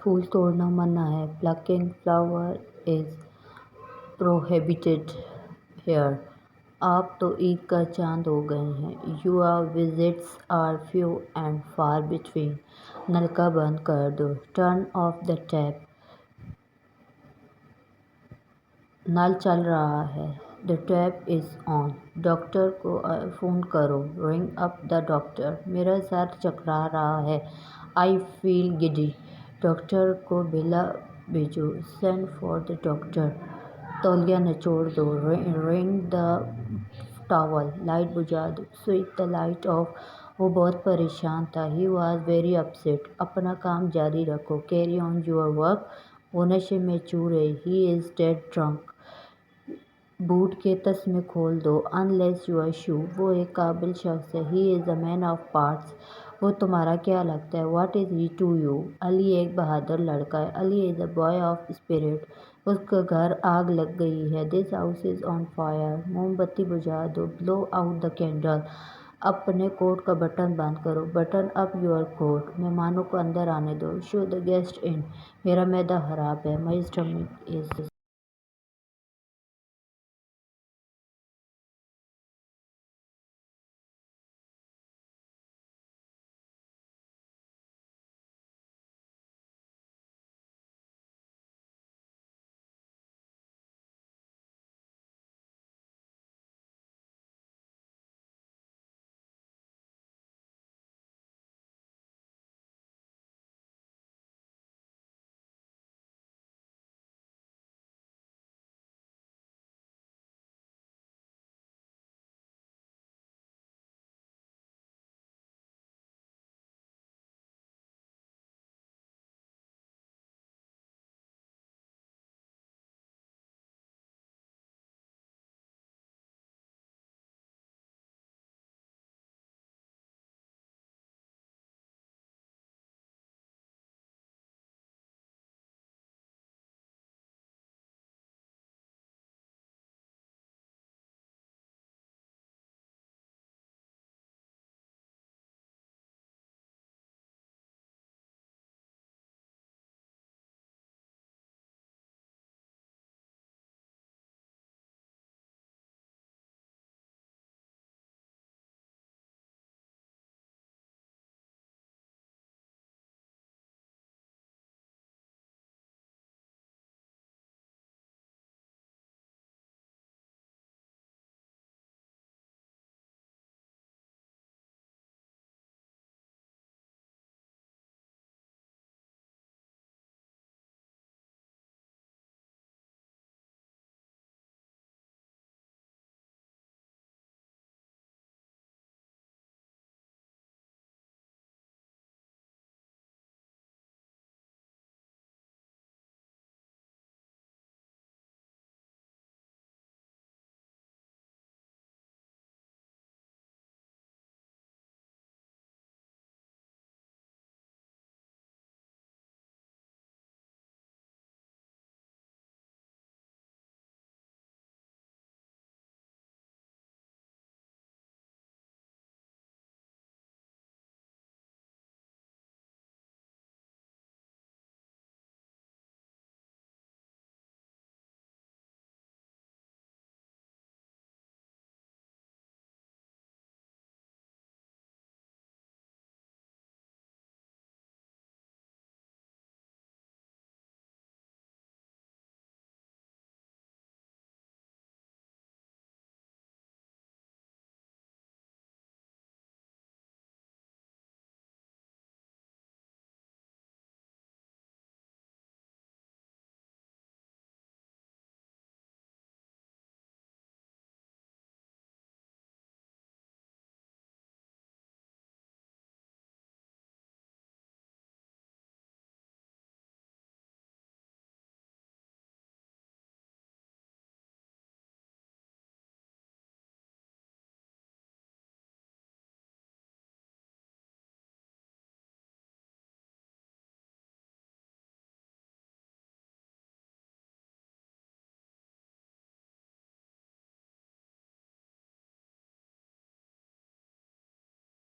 फूल तोड़ना मना है। Plucking flower is prohibited here. आप तो ईद का चांद हो गए हैं। Your visits are few and far between. नलका बंद कर दो। Turn off the tap. नल चल रहा है। The tap is on. Doctor को फ़ोन करो। Ring up the doctor. मेरा सर चकरा रहा है। I feel giddy. डॉक्टर को बिला भेजो। Send for the doctor. तौलिया निचोड़ दो। Ring the towel. लाइट बुझा दो। Switch the light of. वो बहुत परेशान था। He was very upset. अपना काम जारी रखो। Carry on your work. वो नशे में चूर है। He is dead drunk. Boot के तस्मे खोल दो। अनलेस योर शू। वो एक काबिल शख्स है। He is a man of parts. वो तुम्हारा क्या लगता है? What is he to you? Ali एक बहादुर लड़का है। Ali is a boy of spirit. उसका घर आग लग गई है। This house is on fire. मोमबत्ती बुझा दो। Blow out the candle. अपने कोट का बटन बंद करो। Button up your coat. मेहमानों को अंदर आने दो। Show the guest in. मेरा मैदा खराब है। My stomach is